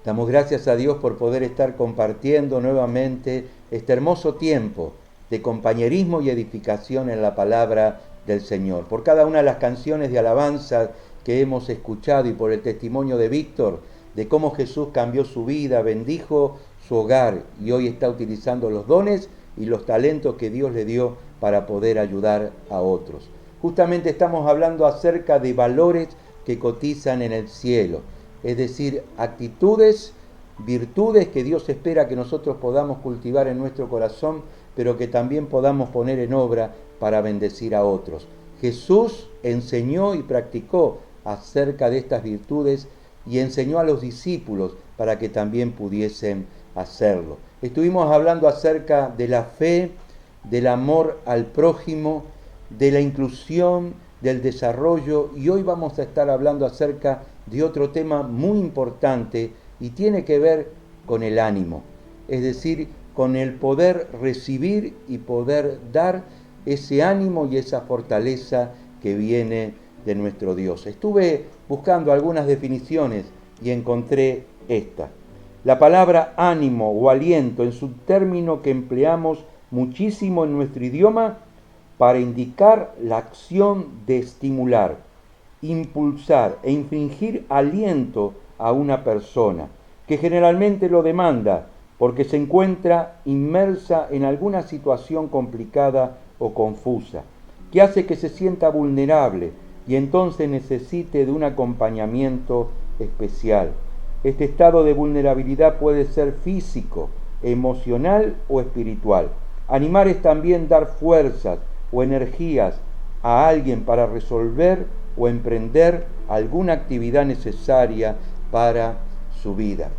Damos gracias a Dios por poder estar compartiendo nuevamente este hermoso tiempo de compañerismo y edificación en la palabra del Señor. Por cada una de las canciones de alabanza que hemos escuchado y por el testimonio de Víctor, de cómo Jesús cambió su vida, bendijo su hogar y hoy está utilizando los dones y los talentos que Dios le dio para poder ayudar a otros. Justamente estamos hablando acerca de valores que cotizan en el cielo, es decir, actitudes, virtudes que Dios espera que nosotros podamos cultivar en nuestro corazón, pero que también podamos poner en obra para bendecir a otros. Jesús enseñó y practicó acerca de estas virtudes y enseñó a los discípulos para que también pudiesen hacerlo. Estuvimos hablando acerca de la fe, del amor al prójimo, de la inclusión, del desarrollo, y hoy vamos a estar hablando acerca de otro tema muy importante y tiene que ver con el ánimo, es decir, con el poder recibir y poder dar ese ánimo y esa fortaleza que viene de nuestro Dios. Estuve buscando algunas definiciones y encontré esta. La palabra ánimo o aliento es un término que empleamos muchísimo en nuestro idioma para indicar la acción de estimular, impulsar e infligir aliento a una persona, que generalmente lo demanda porque se encuentra inmersa en alguna situación complicada o confusa, que hace que se sienta vulnerable y entonces necesite de un acompañamiento especial. Este estado de vulnerabilidad puede ser físico, emocional o espiritual. Animar es también dar fuerzas o energías a alguien para resolver o emprender alguna actividad necesaria para su vida.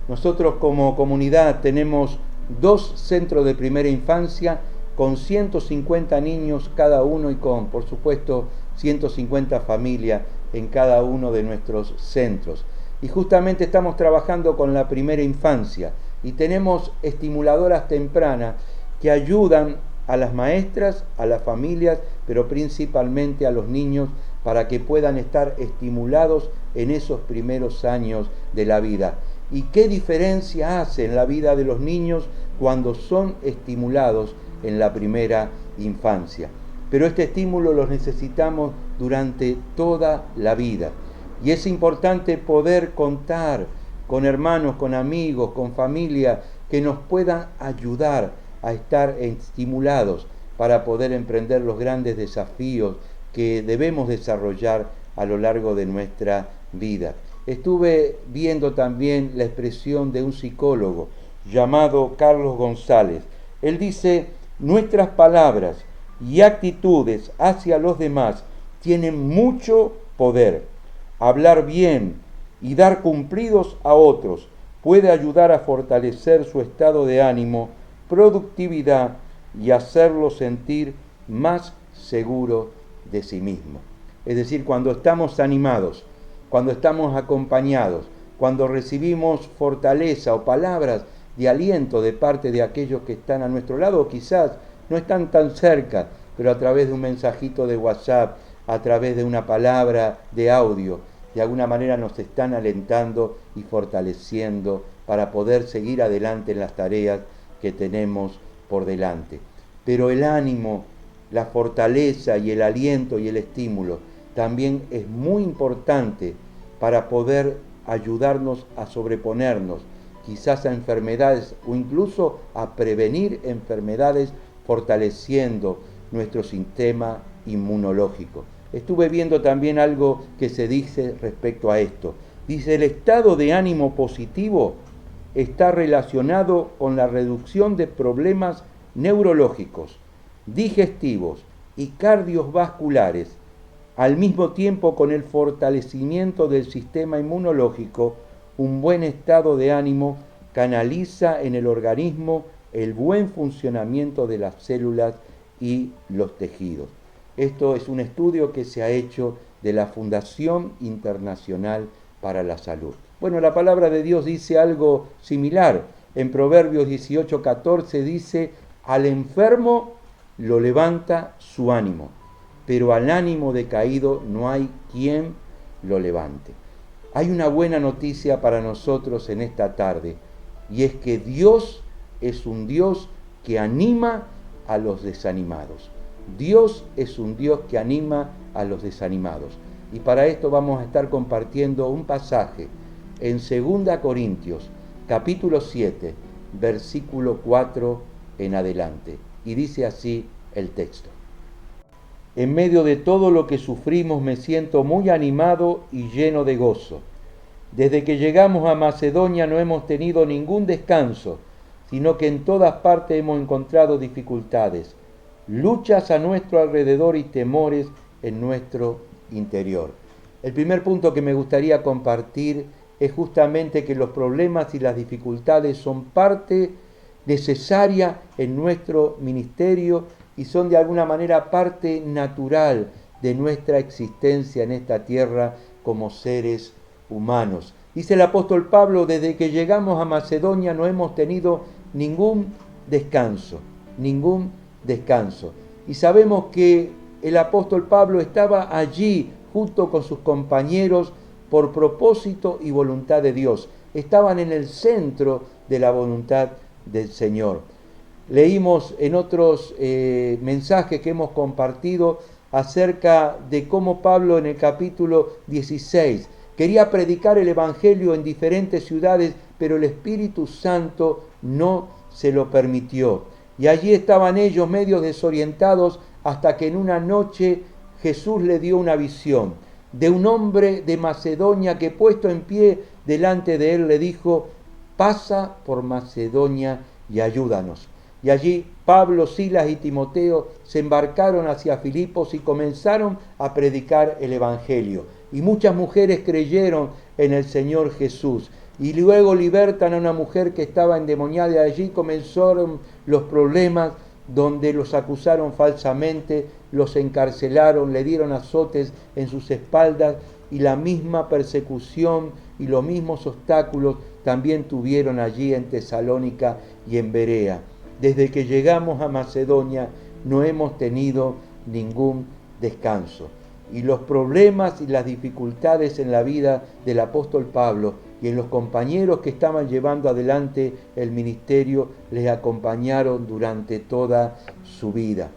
Nosotros como comunidad tenemos 2 centros de primera infancia con 150 niños cada uno y con, por supuesto, 150 familias en cada uno de nuestros centros. Y justamente estamos trabajando con la primera infancia y tenemos estimuladoras tempranas que ayudan a las maestras, a las familias, pero principalmente a los niños para que puedan estar estimulados en esos primeros años de la vida. ¿Y qué diferencia hace en la vida de los niños cuando son estimulados en la primera infancia? Pero este estímulo lo necesitamos durante toda la vida. Y es importante poder contar con hermanos, con amigos, con familia que nos puedan ayudar a estar estimulados para poder emprender los grandes desafíos que debemos desarrollar a lo largo de nuestra vida. Estuve viendo también la expresión de un psicólogo llamado Carlos González. Él dice, nuestras palabras y actitudes hacia los demás tienen mucho poder. Hablar bien y dar cumplidos a otros puede ayudar a fortalecer su estado de ánimo, productividad y hacerlo sentir más seguro de sí mismo. Es decir, cuando estamos animados, cuando estamos acompañados, cuando recibimos fortaleza o palabras de aliento de parte de aquellos que están a nuestro lado, o quizás no están tan cerca, pero a través de un mensajito de WhatsApp, a través de una palabra de audio, de alguna manera nos están alentando y fortaleciendo para poder seguir adelante en las tareas que tenemos por delante. Pero el ánimo, la fortaleza y el aliento y el estímulo también es muy importante para poder ayudarnos a sobreponernos quizás a enfermedades o incluso a prevenir enfermedades, fortaleciendo nuestro sistema inmunológico. Estuve viendo también algo que se dice respecto a esto. Dice, el estado de ánimo positivo está relacionado con la reducción de problemas neurológicos, digestivos y cardiovasculares, al mismo tiempo con el fortalecimiento del sistema inmunológico. Un buen estado de ánimo canaliza en el organismo el buen funcionamiento de las células y los tejidos. Esto es un estudio que se ha hecho de la Fundación Internacional para la Salud. Bueno, la palabra de Dios dice algo similar. En Proverbios 18:14 dice, al enfermo lo levanta su ánimo, pero al ánimo decaído no hay quien lo levante. Hay una buena noticia para nosotros en esta tarde, y es que Dios es un Dios que anima a los desanimados. Dios es un Dios que anima a los desanimados. Y para esto vamos a estar compartiendo un pasaje en 2 Corintios, capítulo 7, versículo 4 en adelante. Y dice así el texto. En medio de todo lo que sufrimos me siento muy animado y lleno de gozo. Desde que llegamos a Macedonia no hemos tenido ningún descanso, sino que en todas partes hemos encontrado dificultades, luchas a nuestro alrededor y temores en nuestro interior. El primer punto que me gustaría compartir es justamente que los problemas y las dificultades son parte necesaria en nuestro ministerio y son de alguna manera parte natural de nuestra existencia en esta tierra como seres humanos. Dice el apóstol Pablo, desde que llegamos a Macedonia no hemos tenido ningún descanso. Y sabemos que el apóstol Pablo estaba allí junto con sus compañeros por propósito y voluntad de Dios. Estaban en el centro de la voluntad del Señor. Leímos en otros mensajes que hemos compartido acerca de cómo Pablo en el capítulo 16 quería predicar el Evangelio en diferentes ciudades, pero el Espíritu Santo no se lo permitió. Y allí estaban ellos medio desorientados hasta que en una noche Jesús le dio una visión de un hombre de Macedonia que puesto en pie delante de él le dijo: pasa por Macedonia y ayúdanos. Y allí Pablo, Silas y Timoteo se embarcaron hacia Filipos y comenzaron a predicar el Evangelio. Y muchas mujeres creyeron en el Señor Jesús. Y luego libertan a una mujer que estaba endemoniada y allí comenzaron los problemas donde los acusaron falsamente, los encarcelaron, le dieron azotes en sus espaldas y la misma persecución y los mismos obstáculos también tuvieron allí en Tesalónica y en Berea. Desde que llegamos a Macedonia no hemos tenido ningún descanso. Y los problemas y las dificultades en la vida del apóstol Pablo y en los compañeros que estaban llevando adelante el ministerio les acompañaron durante toda su vida.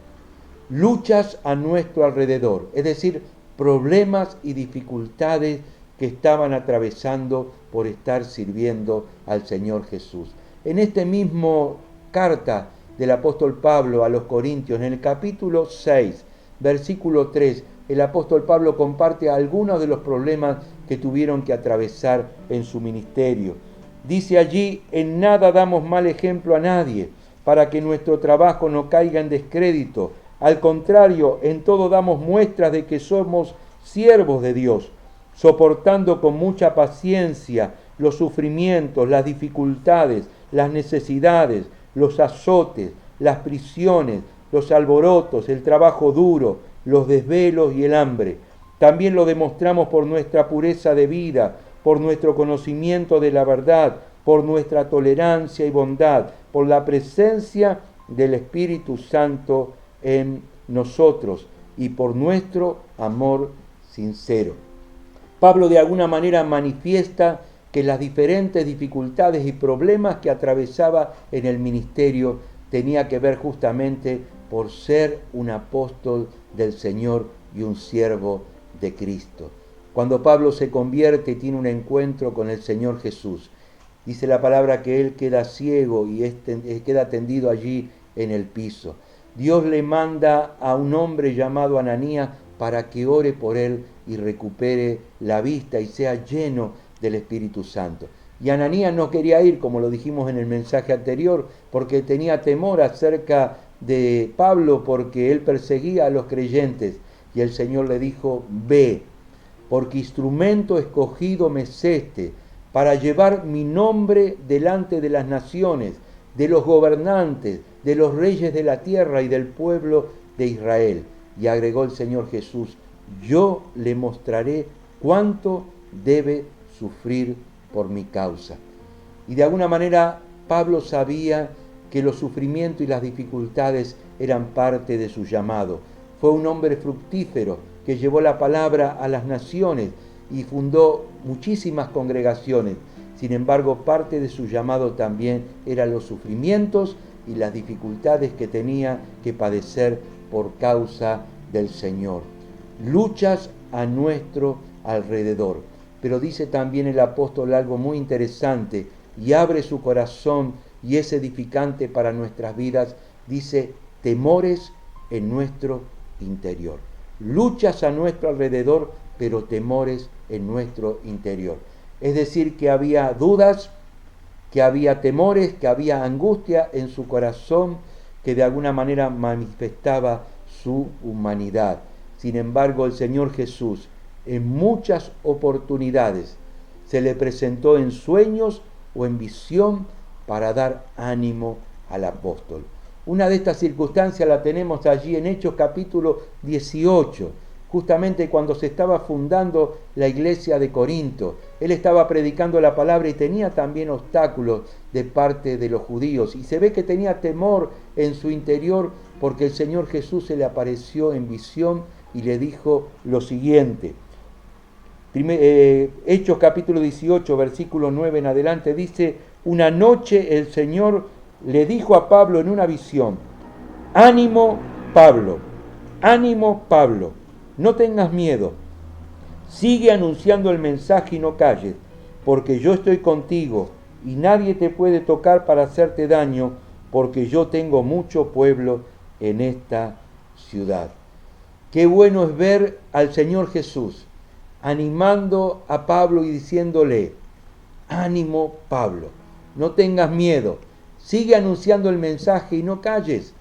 Luchas a nuestro alrededor, es decir, problemas y dificultades que estaban atravesando por estar sirviendo al Señor Jesús. En este mismo carta del apóstol Pablo a los Corintios, en el capítulo 6, versículo 3, el apóstol Pablo comparte algunos de los problemas que tuvieron que atravesar en su ministerio. Dice allí: en nada damos mal ejemplo a nadie, para que nuestro trabajo no caiga en descrédito. Al contrario, en todo damos muestras de que somos siervos de Dios, soportando con mucha paciencia los sufrimientos, las dificultades, las necesidades, los azotes, las prisiones, los alborotos, el trabajo duro, los desvelos y el hambre. También lo demostramos por nuestra pureza de vida, por nuestro conocimiento de la verdad, por nuestra tolerancia y bondad, por la presencia del Espíritu Santo en nosotros y por nuestro amor sincero. Pablo de alguna manera manifiesta que las diferentes dificultades y problemas que atravesaba en el ministerio tenía que ver justamente por ser un apóstol del Señor y un siervo de Cristo. Cuando Pablo se convierte y tiene un encuentro con el Señor Jesús, dice la palabra que él queda ciego y queda tendido allí en el piso. Dios le manda a un hombre llamado Ananías para que ore por él y recupere la vista y sea lleno del Espíritu Santo. Y Ananías no quería ir, como lo dijimos en el mensaje anterior, porque tenía temor acerca de Pablo, porque él perseguía a los creyentes. Y el Señor le dijo: ve, porque instrumento escogido me es este, para llevar mi nombre delante de las naciones, de los gobernantes, de los reyes de la tierra y del pueblo de Israel. Y agregó el Señor Jesús: yo le mostraré cuánto debe sufrir por mi causa. Y de alguna manera Pablo sabía que los sufrimientos y las dificultades eran parte de su llamado. Fue un hombre fructífero que llevó la palabra a las naciones y fundó muchísimas congregaciones. Sin embargo, parte de su llamado también eran los sufrimientos y las dificultades que tenía que padecer por causa del Señor. Luchas a nuestro alrededor. Pero dice también el apóstol algo muy interesante y abre su corazón y es edificante para nuestras vidas. Dice, temores en nuestro interior. Luchas a nuestro alrededor, pero temores en nuestro interior. Es decir, que había dudas, que había temores, que había angustia en su corazón, que de alguna manera manifestaba su humanidad. Sin embargo, el Señor Jesús en muchas oportunidades se le presentó en sueños o en visión para dar ánimo al apóstol. Una de estas circunstancias la tenemos allí en Hechos capítulo 18, justamente cuando se estaba fundando la iglesia de Corinto. Él estaba predicando la palabra y tenía también obstáculos de parte de los judíos. Y se ve que tenía temor en su interior porque el Señor Jesús se le apareció en visión y le dijo lo siguiente. Hechos capítulo 18, versículo 9 en adelante, dice, una noche el Señor le dijo a Pablo en una visión, ánimo Pablo, no tengas miedo, sigue anunciando el mensaje y no calles, porque yo estoy contigo y nadie te puede tocar para hacerte daño, porque yo tengo mucho pueblo en esta ciudad. Qué bueno es ver al Señor Jesús animando a Pablo y diciéndole, ánimo Pablo, no tengas miedo, sigue anunciando el mensaje y no calles,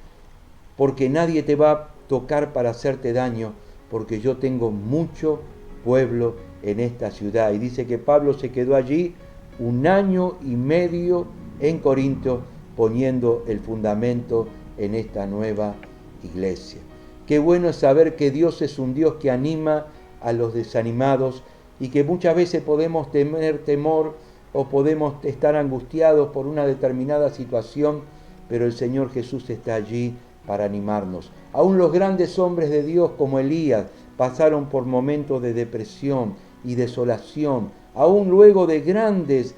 porque nadie te va a tocar para hacerte daño, porque yo tengo mucho pueblo en esta ciudad. Y dice que Pablo se quedó allí 1 año y medio en Corinto, poniendo el fundamento en esta nueva iglesia. Qué bueno es saber que Dios es un Dios que anima a los desanimados y que muchas veces podemos tener temor o podemos estar angustiados por una determinada situación, pero el Señor Jesús está allí para animarnos. Aún los grandes hombres de Dios como Elías pasaron por momentos de depresión y desolación, aún luego de grandes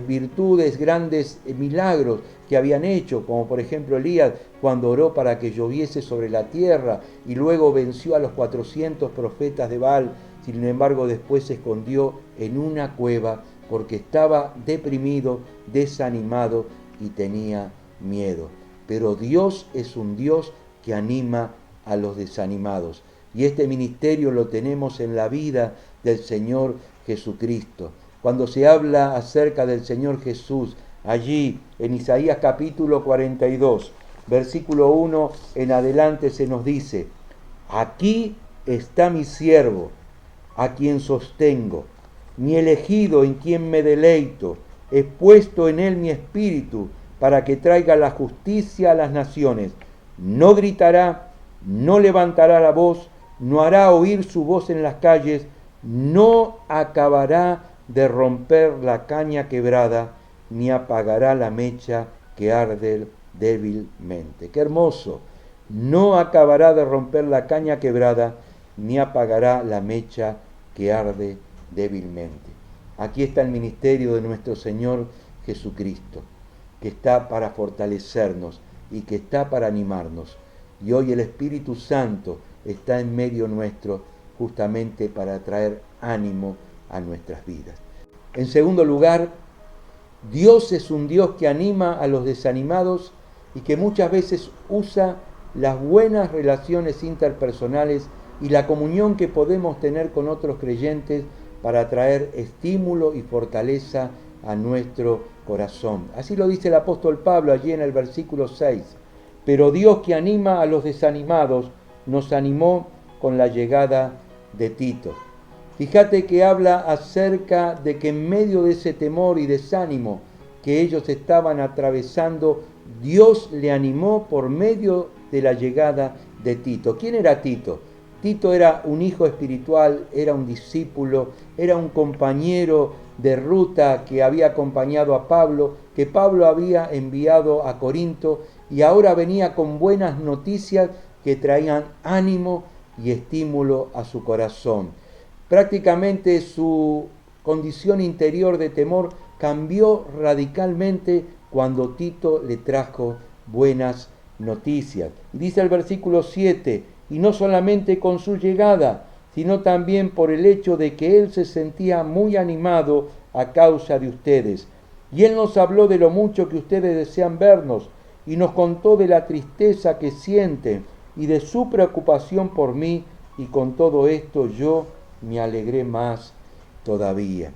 virtudes, grandes milagros que habían hecho, como por ejemplo Elías cuando oró para que lloviese sobre la tierra y luego venció a los 400 profetas de Baal. Sin embargo, después se escondió en una cueva porque estaba deprimido, desanimado y tenía miedo. Pero Dios es un Dios que anima a los desanimados. Y este ministerio lo tenemos en la vida del Señor Jesucristo. Cuando se habla acerca del Señor Jesús, allí en Isaías capítulo 42, versículo 1 en adelante se nos dice, aquí está mi siervo, a quien sostengo, mi elegido en quien me deleito, he puesto en él mi espíritu para que traiga la justicia a las naciones. No gritará, no levantará la voz, no hará oír su voz en las calles, no acabará de romper la caña quebrada, ni apagará la mecha que arde débilmente. ¡Qué hermoso! No acabará de romper la caña quebrada, ni apagará la mecha que arde débilmente. Aquí está el ministerio de nuestro Señor Jesucristo, que está para fortalecernos y que está para animarnos. Y hoy el Espíritu Santo está en medio nuestro justamente para traer ánimo a nuestras vidas. En segundo lugar, Dios es un Dios que anima a los desanimados y que muchas veces usa las buenas relaciones interpersonales y la comunión que podemos tener con otros creyentes para traer estímulo y fortaleza a nuestro corazón. Así lo dice el apóstol Pablo allí en el versículo 6. Pero Dios que anima a los desanimados nos animó con la llegada de Tito. Fíjate que habla acerca de que en medio de ese temor y desánimo que ellos estaban atravesando, Dios le animó por medio de la llegada de Tito. ¿Quién era Tito? Tito era un hijo espiritual, era un discípulo, era un compañero de ruta que había acompañado a Pablo, que Pablo había enviado a Corinto y ahora venía con buenas noticias que traían ánimo y estímulo a su corazón. Prácticamente su condición interior de temor cambió radicalmente cuando Tito le trajo buenas noticias. Dice el versículo 7, y no solamente con su llegada, sino también por el hecho de que él se sentía muy animado a causa de ustedes. Y él nos habló de lo mucho que ustedes desean vernos, y nos contó de la tristeza que sienten y de su preocupación por mí, y con todo esto yo me alegré más todavía.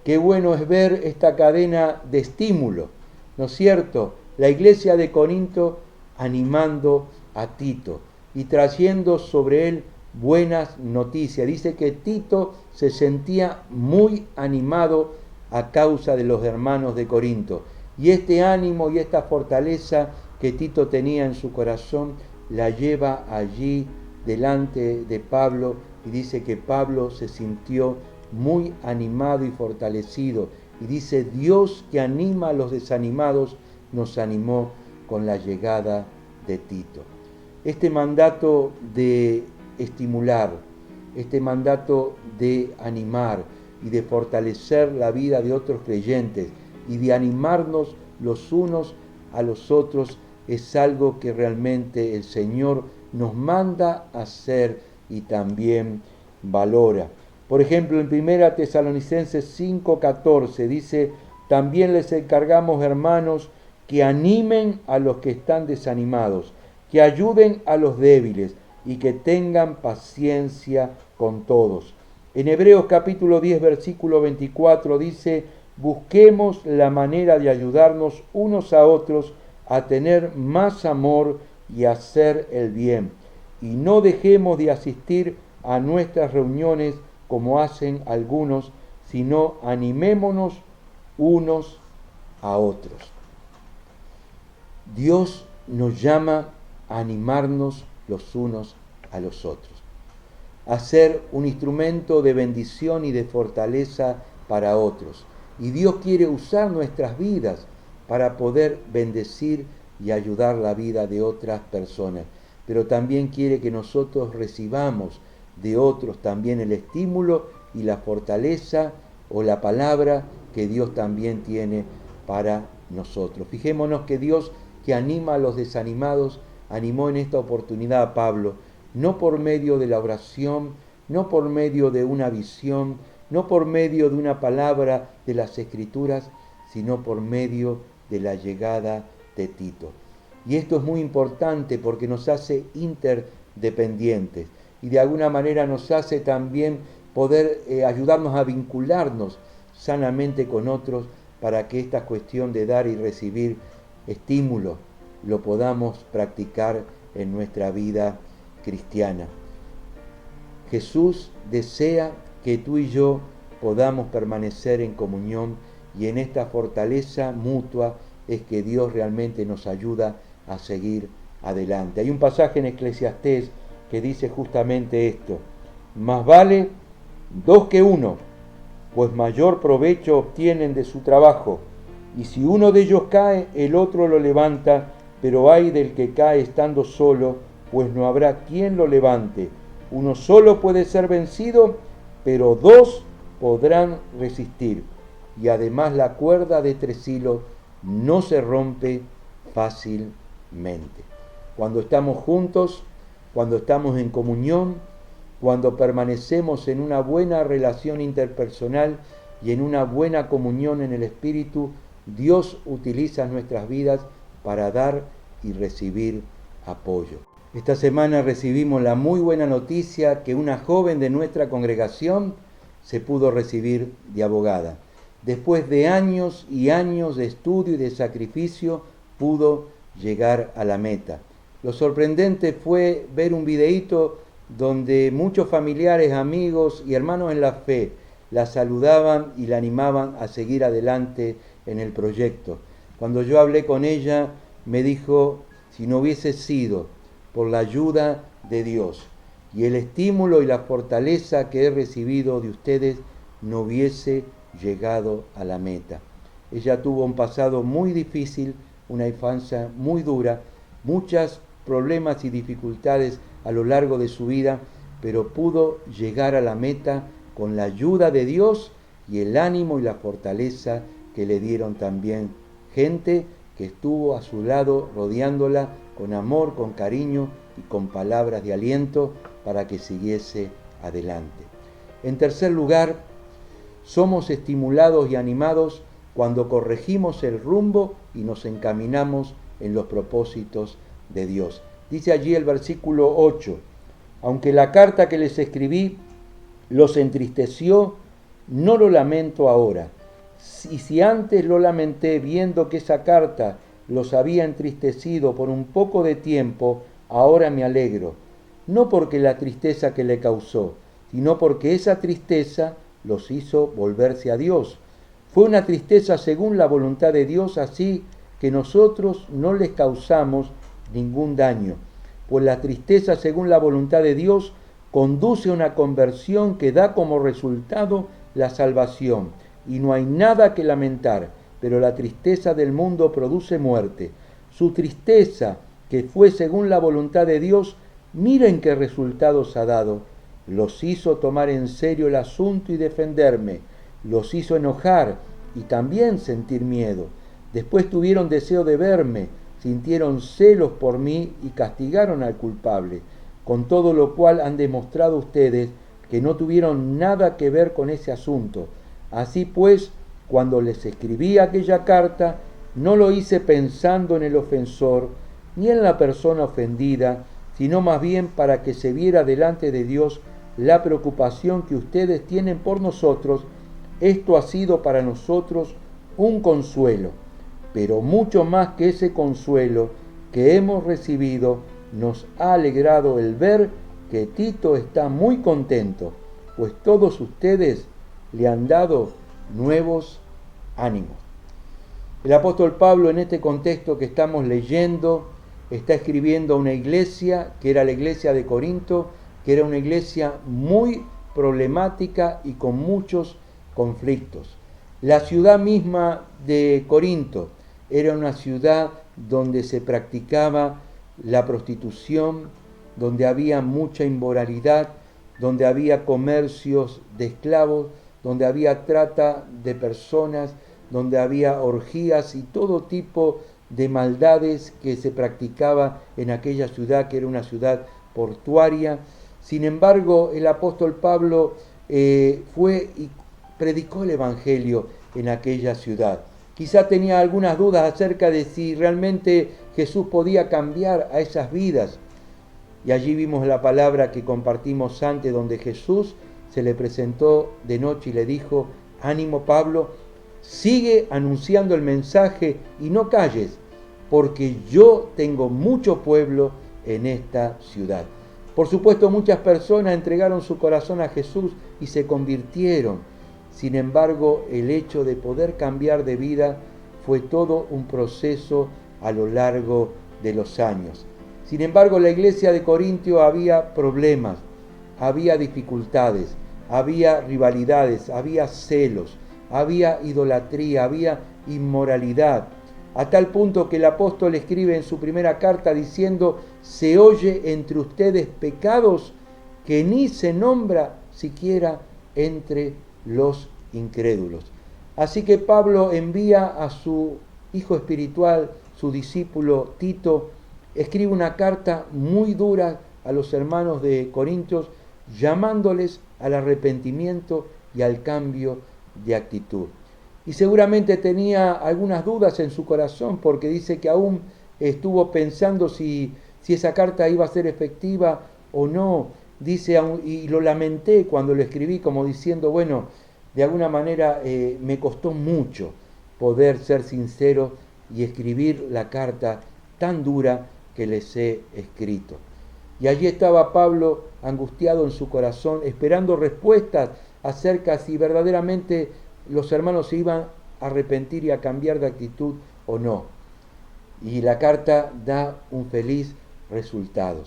Qué bueno es ver esta cadena de estímulo, ¿no es cierto? La iglesia de Corinto animando a Tito y trayendo sobre él buenas noticias. Dice que Tito se sentía muy animado a causa de los hermanos de Corinto. Y este ánimo y esta fortaleza que Tito tenía en su corazón la lleva allí delante de Pablo y dice que Pablo se sintió muy animado y fortalecido. Y dice, Dios que anima a los desanimados nos animó con la llegada de Tito. Este mandato de estimular, este mandato de animar y de fortalecer la vida de otros creyentes y de animarnos los unos a los otros es algo que realmente el Señor nos manda a hacer y también valora. Por ejemplo, en 1 Tesalonicenses 5:14 dice, también les encargamos, hermanos, que animen a los que están desanimados, que ayuden a los débiles y que tengan paciencia con todos. En Hebreos capítulo 10, versículo 24 dice, busquemos la manera de ayudarnos unos a otros a tener más amor y a hacer el bien. Y no dejemos de asistir a nuestras reuniones como hacen algunos, sino animémonos unos a otros. Dios nos llama a animarnos los unos a los otros, a ser un instrumento de bendición y de fortaleza para otros. Y Dios quiere usar nuestras vidas para poder bendecir y ayudar la vida de otras personas. Pero también quiere que nosotros recibamos de otros también el estímulo y la fortaleza o la palabra que Dios también tiene para nosotros. Fijémonos que Dios, que anima a los desanimados, animó en esta oportunidad a Pablo, no por medio de la oración, no por medio de una visión, no por medio de una palabra de las Escrituras, sino por medio de la llegada de Tito. Y esto es muy importante porque nos hace interdependientes y de alguna manera nos hace también poder ayudarnos a vincularnos sanamente con otros para que esta cuestión de dar y recibir estímulo lo podamos practicar en nuestra vida cristiana. Jesús desea que tú y yo podamos permanecer en comunión y en esta fortaleza mutua es que Dios realmente nos ayuda a seguir adelante. Hay un pasaje en Eclesiastés que dice justamente esto: más vale dos que uno, pues mayor provecho obtienen de su trabajo, y si uno de ellos cae, el otro lo levanta, pero ay del que cae estando solo, pues no habrá quien lo levante. Uno solo puede ser vencido, pero dos podrán resistir. Y además la cuerda de 3 hilos no se rompe fácilmente. Cuando estamos juntos, cuando estamos en comunión, cuando permanecemos en una buena relación interpersonal y en una buena comunión en el Espíritu, Dios utiliza nuestras vidas para dar y recibir apoyo. Esta semana recibimos la muy buena noticia que una joven de nuestra congregación se pudo recibir de abogada. Después de años y años de estudio y de sacrificio, pudo llegar a la meta. Lo sorprendente fue ver un videíto donde muchos familiares, amigos y hermanos en la fe la saludaban y la animaban a seguir adelante en el proyecto. Cuando yo hablé con ella, me dijo, si no hubiese sido por la ayuda de Dios y el estímulo y la fortaleza que he recibido de ustedes, no hubiese llegado a la meta. Ella tuvo un pasado muy difícil, una infancia muy dura, muchos problemas y dificultades a lo largo de su vida, pero pudo llegar a la meta con la ayuda de Dios y el ánimo y la fortaleza que le dieron también gente que estuvo a su lado rodeándola con amor, con cariño y con palabras de aliento para que siguiese adelante. En tercer lugar, somos estimulados y animados cuando corregimos el rumbo y nos encaminamos en los propósitos de Dios. Dice allí el versículo 8, aunque la carta que les escribí los entristeció, no lo lamento ahora. Y si antes lo lamenté viendo que esa carta los había entristecido por un poco de tiempo, ahora me alegro, no porque la tristeza que le causó, sino porque esa tristeza los hizo volverse a Dios. Fue una tristeza según la voluntad de Dios, así que nosotros no les causamos ningún daño, pues la tristeza según la voluntad de Dios conduce a una conversión que da como resultado la salvación, y no hay nada que lamentar, pero la tristeza del mundo produce muerte. Su tristeza, que fue según la voluntad de Dios, miren qué resultados ha dado. Los hizo tomar en serio el asunto y defenderme, los hizo enojar y también sentir miedo. Después tuvieron deseo de verme, sintieron celos por mí y castigaron al culpable, con todo lo cual han demostrado ustedes que no tuvieron nada que ver con ese asunto. Así pues, cuando les escribí aquella carta, no lo hice pensando en el ofensor ni en la persona ofendida, sino más bien para que se viera delante de Dios la preocupación que ustedes tienen por nosotros. Esto ha sido para nosotros un consuelo, pero mucho más que ese consuelo que hemos recibido, nos ha alegrado el ver que Tito está muy contento, pues todos ustedes le han dado nuevos ánimos. El apóstol Pablo, en este contexto que estamos leyendo, está escribiendo a una iglesia que era la iglesia de Corinto, que era una iglesia muy problemática y con muchos conflictos. La ciudad misma de Corinto era una ciudad donde se practicaba la prostitución, donde había mucha inmoralidad, donde había comercios de esclavos, donde había trata de personas, donde había orgías y todo tipo de maldades que se practicaba en aquella ciudad, que era una ciudad portuaria. Sin embargo, el apóstol Pablo fue y predicó el Evangelio en aquella ciudad. Quizá tenía algunas dudas acerca de si realmente Jesús podía cambiar a esas vidas. Y allí vimos la palabra que compartimos antes, donde Jesús se le presentó de noche y le dijo: ánimo Pablo, sigue anunciando el mensaje y no calles, porque yo tengo mucho pueblo en esta ciudad. Por supuesto, muchas personas entregaron su corazón a Jesús y se convirtieron. Sin embargo, el hecho de poder cambiar de vida fue todo un proceso a lo largo de los años. Sin embargo, en la iglesia de Corintio había problemas, había dificultades, había rivalidades, había celos, había idolatría, había inmoralidad, a tal punto que el apóstol escribe en su primera carta diciendo: se oye entre ustedes pecados que ni se nombra siquiera entre los incrédulos. Así que Pablo envía a su hijo espiritual, su discípulo Tito, escribe una carta muy dura a los hermanos de Corintios, llamándoles al arrepentimiento y al cambio de actitud. Y seguramente tenía algunas dudas en su corazón, porque dice que aún estuvo pensando si esa carta iba a ser efectiva o no. Dice, y lo lamenté cuando lo escribí, como diciendo, bueno, de alguna manera me costó mucho poder ser sincero y escribir la carta tan dura que les he escrito. Y allí estaba Pablo angustiado en su corazón, esperando respuestas acerca si verdaderamente los hermanos se iban a arrepentir y a cambiar de actitud o no. Y la carta da un feliz resultado.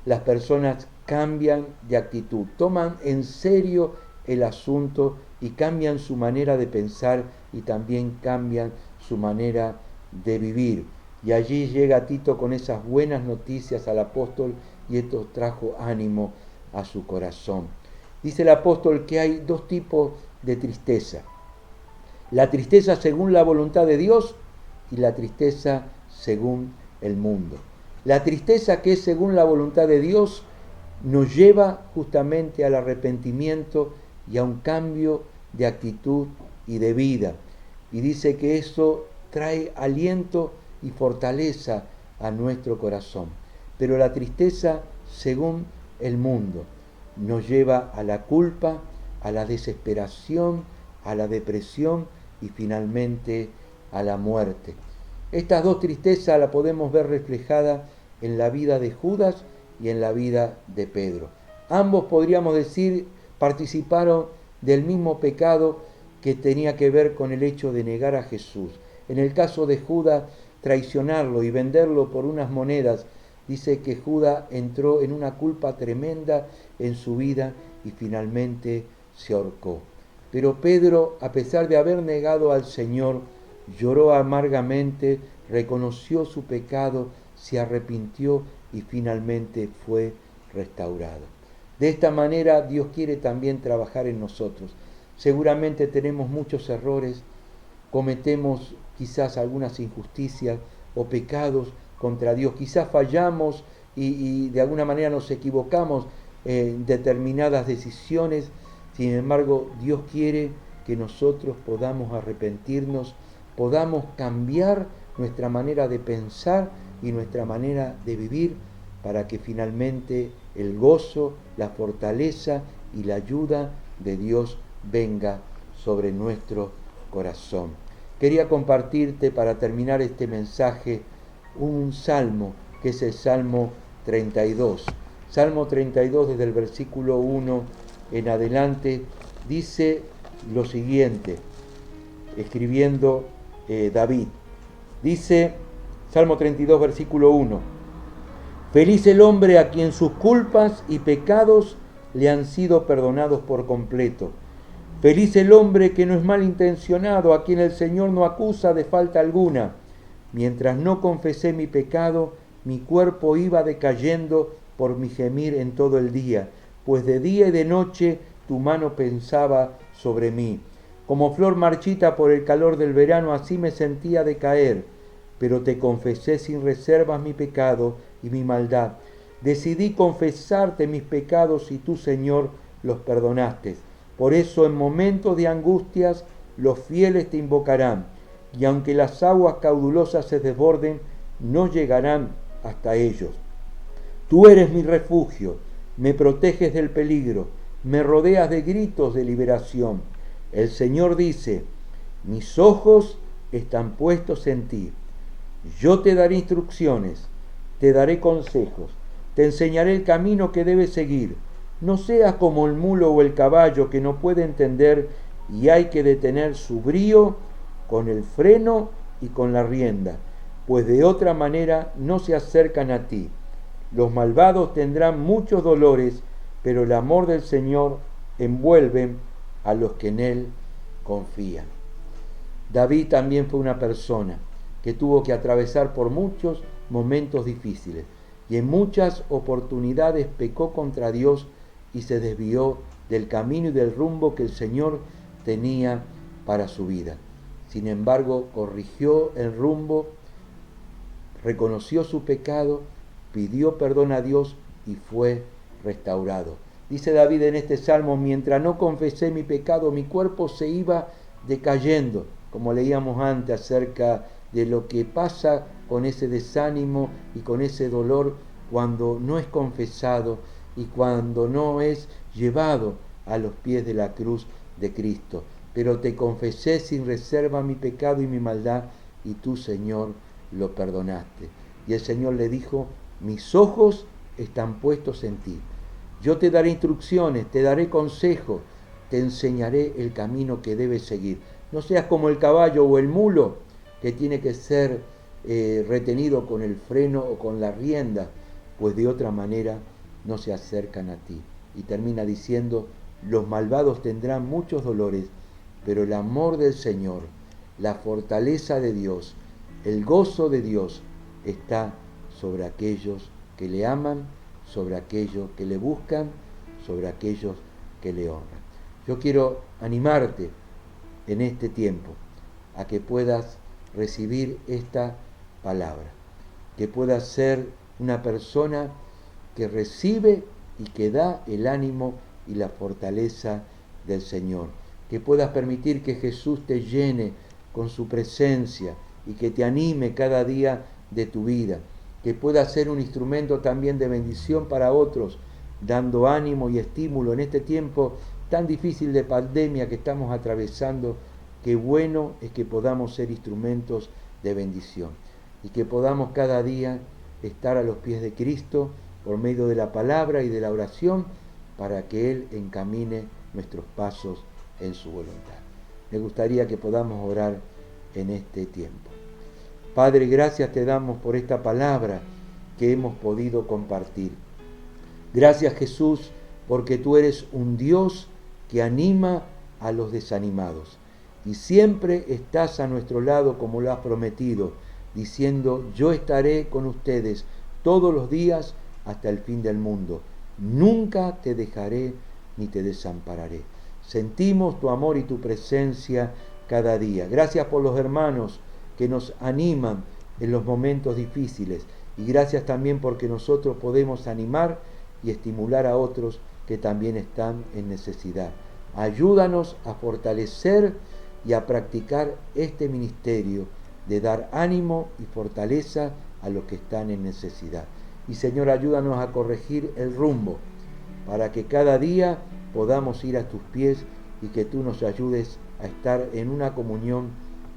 Las personas cambian de actitud, toman en serio el asunto y cambian su manera de pensar y también cambian su manera de vivir. Y allí llega Tito con esas buenas noticias al apóstol y esto trajo ánimo a su corazón. Dice el apóstol que hay dos tipos de tristeza. La tristeza según la voluntad de Dios y la tristeza según el mundo. La tristeza que es según la voluntad de Dios nos lleva justamente al arrepentimiento y a un cambio de actitud y de vida. Y dice que eso trae aliento y fortaleza a nuestro corazón. Pero la tristeza según el mundo nos lleva a la culpa, a la desesperación, a la depresión y finalmente a la muerte. Estas dos tristezas las podemos ver reflejadas en la vida de Judas y en la vida de Pedro. Ambos, podríamos decir, participaron del mismo pecado que tenía que ver con el hecho de negar a Jesús. En el caso de Judas, traicionarlo y venderlo por unas monedas, dice que Judas entró en una culpa tremenda en su vida y finalmente se ahorcó. Pero Pedro, a pesar de haber negado al Señor, lloró amargamente, reconoció su pecado, se arrepintió y finalmente fue restaurado. De esta manera Dios quiere también trabajar en nosotros. Seguramente tenemos muchos errores, cometemos quizás algunas injusticias o pecados contra Dios, quizás fallamos y de alguna manera nos equivocamos en determinadas decisiones. Sin embargo, Dios quiere que nosotros podamos arrepentirnos, podamos cambiar nuestra manera de pensar y nuestra manera de vivir para que finalmente el gozo, la fortaleza y la ayuda de Dios venga sobre nuestro corazón. Quería compartirte para terminar este mensaje un salmo, que es el Salmo 32. Salmo 32 desde el versículo 1 en adelante dice lo siguiente, escribiendo David. Dice, Salmo 32, versículo 1, feliz el hombre a quien sus culpas y pecados le han sido perdonados por completo. Feliz el hombre que no es malintencionado, a quien el Señor no acusa de falta alguna. Mientras no confesé mi pecado, mi cuerpo iba decayendo por mi gemir en todo el día, pues de día y de noche tu mano pensaba sobre mí. Como flor marchita por el calor del verano, así me sentía decaer, pero te confesé sin reservas mi pecado y mi maldad. Decidí confesarte mis pecados y tú, Señor, los perdonaste. Por eso en momentos de angustias los fieles te invocarán, y aunque las aguas caudulosas se desborden, no llegarán hasta ellos. Tú eres mi refugio, me proteges del peligro, me rodeas de gritos de liberación. El Señor dice, mis ojos están puestos en ti. Yo te daré instrucciones, te daré consejos, te enseñaré el camino que debes seguir. No seas como el mulo o el caballo que no puede entender y hay que detener su brío con el freno y con la rienda, pues de otra manera no se acercan a ti. Los malvados tendrán muchos dolores, pero el amor del Señor envuelve a los que en Él confían. David también fue una persona que tuvo que atravesar por muchos momentos difíciles y en muchas oportunidades pecó contra Dios y se desvió del camino y del rumbo que el Señor tenía para su vida. Sin embargo, corrigió el rumbo, reconoció su pecado, pidió perdón a Dios y fue restaurado. Dice David en este salmo, mientras no confesé mi pecado, mi cuerpo se iba decayendo, como leíamos antes acerca de lo que pasa con ese desánimo y con ese dolor cuando no es confesado y cuando no es llevado a los pies de la cruz de Cristo. Pero te confesé sin reserva mi pecado y mi maldad, y tú, Señor, lo perdonaste. Y el Señor le dijo, mis ojos están puestos en ti. Yo te daré instrucciones, te daré consejos, te enseñaré el camino que debes seguir. No seas como el caballo o el mulo, que tiene que ser retenido con el freno o con la rienda, pues de otra manera no se acercan a ti. Y termina diciendo, los malvados tendrán muchos dolores, pero el amor del Señor, la fortaleza de Dios, el gozo de Dios está sobre aquellos que le aman, sobre aquellos que le buscan, sobre aquellos que le honran. Yo quiero animarte en este tiempo a que puedas recibir esta palabra, que puedas ser una persona que recibe y que da el ánimo y la fortaleza del Señor, que puedas permitir que Jesús te llene con su presencia y que te anime cada día de tu vida, que puedas ser un instrumento también de bendición para otros, dando ánimo y estímulo en este tiempo tan difícil de pandemia que estamos atravesando. Qué bueno es que podamos ser instrumentos de bendición y que podamos cada día estar a los pies de Cristo por medio de la palabra y de la oración para que Él encamine nuestros pasos en su voluntad. Me gustaría que podamos orar en este tiempo. Padre, gracias te damos por esta palabra que hemos podido compartir. Gracias, Jesús, porque tú eres un Dios que anima a los desanimados y siempre estás a nuestro lado como lo has prometido, diciendo: yo estaré con ustedes todos los días hasta el fin del mundo. Nunca te dejaré ni te desampararé. Sentimos tu amor y tu presencia cada día. Gracias por los hermanos que nos animan en los momentos difíciles y gracias también porque nosotros podemos animar y estimular a otros que también están en necesidad. Ayúdanos a fortalecer y a practicar este ministerio de dar ánimo y fortaleza a los que están en necesidad. Y Señor, ayúdanos a corregir el rumbo para que cada día podamos ir a tus pies y que tú nos ayudes a estar en una comunión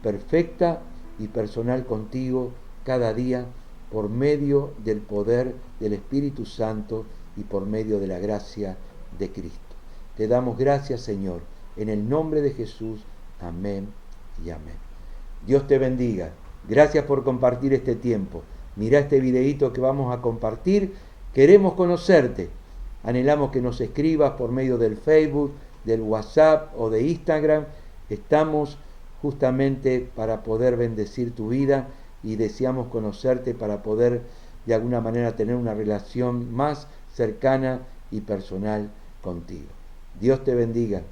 perfecta y personal contigo cada día por medio del poder del Espíritu Santo y por medio de la gracia de Cristo. Te damos gracias, Señor, en el nombre de Jesús. Amén y amén. Dios te bendiga. Gracias por compartir este tiempo. Mira este videíto que vamos a compartir. Queremos conocerte. Anhelamos que nos escribas por medio del Facebook, del WhatsApp o de Instagram. Estamos justamente para poder bendecir tu vida y deseamos conocerte para poder de alguna manera tener una relación más cercana y personal contigo. Dios te bendiga.